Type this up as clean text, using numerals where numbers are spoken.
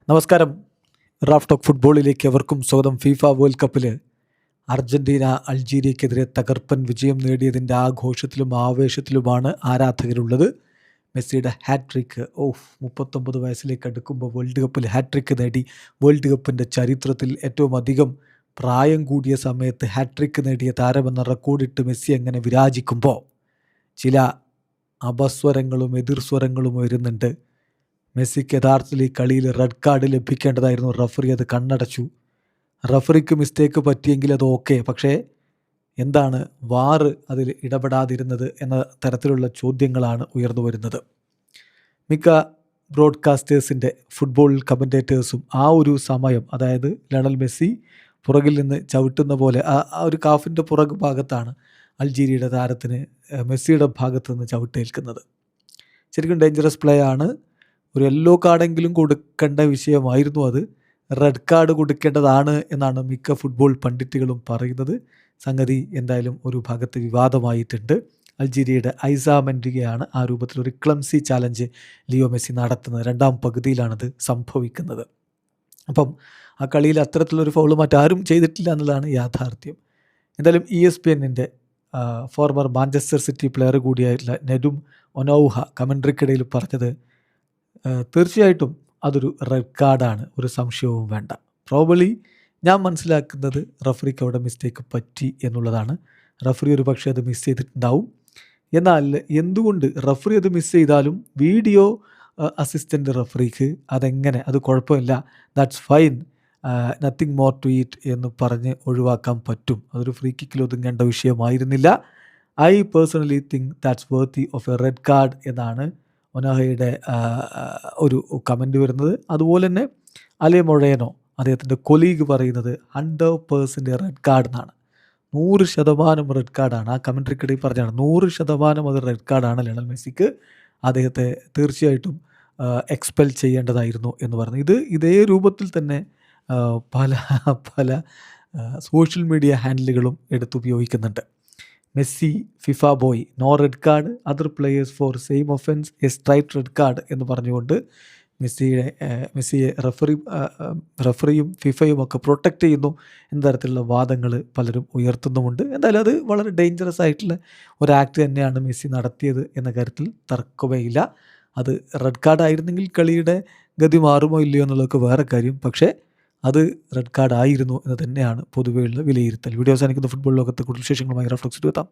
നമസ്കാരം. Raf talk ഫുട്ബോളിലേക്ക് എവർക്കും സ്വാഗതം. ഫിഫ വേൾഡ് കപ്പിൽ അർജൻറ്റീന അൾജീരിയക്കെതിരെ തകർപ്പൻ വിജയം നേടിയതിൻ്റെ ആഘോഷത്തിലും ആവേശത്തിലുമാണ് ആരാധകരുള്ളത്. മെസ്സിയുടെ ഹാട്രിക്ക് 39 വയസ്സിലേക്ക് അടുക്കുമ്പോൾ വേൾഡ് കപ്പിൽ ഹാട്രിക്ക് നേടി. വേൾഡ് കപ്പിൻ്റെ ചരിത്രത്തിൽ ഏറ്റവും അധികം പ്രായം കൂടിയ സമയത്ത് ഹാട്രിക്ക് നേടിയ താരമെന്ന റെക്കോർഡിട്ട് മെസ്സി അങ്ങനെ വിരാജിക്കുമ്പോൾ ചില അപസ്വരങ്ങളും എതിർസ്വരങ്ങളും വരുന്നുണ്ട്. മെസ്സിക്ക് യഥാർത്ഥത്തിൽ ഈ കളിയിൽ റെഡ് കാർഡ് ലഭിക്കേണ്ടതായിരുന്നു. റഫറി അത് കണ്ണടച്ചു. റഫറിക്ക് മിസ്റ്റേക്ക് പറ്റിയെങ്കിൽ അത് ഓക്കെ, പക്ഷേ എന്താണ് വാർ അതിൽ ഇടപെടാതിരുന്നത് എന്ന തരത്തിലുള്ള ചോദ്യങ്ങളാണ് ഉയർന്നു വരുന്നത്. മിക്ക ബ്രോഡ്കാസ്റ്റേഴ്സിൻ്റെ ഫുട്ബോൾ കമൻറ്റേറ്റേഴ്സും ആ ഒരു സമയം, അതായത് ലയണൽ മെസ്സി പുറകിൽ നിന്ന് ചവിട്ടുന്ന പോലെ ആ ഒരു കാഫിൻ്റെ പുറകു ഭാഗത്താണ് അൾജീരിയയുടെ താരത്തിന് മെസ്സിയുടെ ഭാഗത്ത് നിന്ന് ചവിട്ടേൽക്കുന്നത്. ശരിക്കും ഡേഞ്ചറസ് പ്ലേ ആണ്. ഒരു യെല്ലോ കാർഡെങ്കിലും കൊടുക്കേണ്ട വിഷയമായിരുന്നു അത്. റെഡ് കാർഡ് കൊടുക്കേണ്ടതാണ് എന്നാണ് മിക്ക ഫുട്ബോൾ പണ്ഡിറ്റുകളും പറയുന്നത്. സംഗതി എന്തായാലും ഒരു ഭാഗത്ത് വിവാദമായിട്ടുണ്ട്. അൾജീരിയയുടെ ഐസ മെൻഡിഗയാണ് ആ രൂപത്തിലൊരു ക്ലംസി ചാലഞ്ച് ലിയോ മെസ്സി നടത്തുന്നത്. രണ്ടാം പകുതിയിലാണത് സംഭവിക്കുന്നത്. അപ്പം ആ കളിയിൽ അത്തരത്തിലൊരു ഫൗള് മറ്റാരും ചെയ്തിട്ടില്ല എന്നുള്ളതാണ് യാഥാർത്ഥ്യം. എന്തായാലും ESPNൻ്റെ ഫോർമർ മാഞ്ചസ്റ്റർ സിറ്റി പ്ലെയർ കൂടിയായിട്ടുള്ള നെഡും ഒനൗഹ കമൻട്രിക്കിടയിൽ പറഞ്ഞത് തീർച്ചയായിട്ടും അതൊരു റെഡ് കാർഡാണ്, ഒരു സംശയവും വേണ്ട. പ്രോബബ്ലി ഞാൻ മനസ്സിലാക്കുന്നത് റഫറിക്ക് അവിടെ മിസ്റ്റേക്ക് പറ്റി എന്നുള്ളതാണ്. റഫറി ഒരു പക്ഷേ അത് മിസ് ചെയ്തിട്ടുണ്ടാവും. എന്നാൽ എന്തുകൊണ്ട് റഫറി അത് മിസ് ചെയ്താലും വീഡിയോ അസിസ്റ്റൻ്റ് റഫറിക്ക് അതെങ്ങനെ, അത് കുഴപ്പമില്ല, that's fine, nothing more to eat എന്ന് പറഞ്ഞ് ഒഴിവാക്കാൻ പറ്റും. അതൊരു ഫ്രീ കിക്കിൽ ഒതുങ്ങേണ്ട വിഷയമായിരുന്നില്ല. I personally think that's worthy of a red card എന്നാണ് ഒനാഹയുടെ ഒരു കമൻറ്റ് വരുന്നത്. അതുപോലെ തന്നെ അലെ മൊഴേനോ, അദ്ദേഹത്തിൻ്റെ കൊലീഗ്, പറയുന്നത് 100% റെഡ് കാർഡ് എന്നാണ്. 100% റെഡ് കാർഡാണ്. ആ കമൻട്രിക്കിടയിൽ പറഞ്ഞാണ് 100% അത് റെഡ് കാർഡാണ് ലയണൽ മെസ്സിക്ക്. അദ്ദേഹത്തെ തീർച്ചയായിട്ടും എക്സ്പെൽ ചെയ്യേണ്ടതായിരുന്നു എന്ന് പറഞ്ഞു. ഇതേ രൂപത്തിൽ തന്നെ പല പല സോഷ്യൽ മീഡിയ ഹാൻഡിലുകളും എടുത്തുപയോഗിക്കുന്നുണ്ട്. Messi FIFA boy, no red card, other players for same offence a straight red card എന്ന് പറഞ്ഞുകൊണ്ട് മെസ്സിയെ റഫറിയും ഫിഫയും ഒക്കെ പ്രൊട്ടക്റ്റ് ചെയ്യുന്നു എന്ന തരത്തിലുള്ള വാദങ്ങൾ പലരും ഉയർത്തുന്നുമുണ്ട്. എന്തായാലും അത് വളരെ ഡേഞ്ചറസ് ആയിട്ടുള്ള ഒരു ആക്ട് തന്നെയാണ് മെസ്സി നടത്തിയത് എന്ന കാര്യത്തിൽ തർക്കമേയില്ല. അത് റെഡ് കാർഡ് ആയിരുന്നെങ്കിൽ കളിയുടെ ഗതി മാറുമോ ഇല്ലയോ എന്നുള്ളതൊക്കെ വേറെ കാര്യം. പക്ഷേ അത് റെഡ് കാർഡ് ആയിരുന്നു എന്ന് തന്നെയാണ് പൊതുവെയുള്ള വിലയിരുത്തൽ. വീഡിയോ അവസാനിക്കുന്ന ഫുട്ബോൾ ലോകത്ത് കൂടുതൽ വിശേഷങ്ങളുമായി റാഫ് ടോക്സിൽ എത്താം.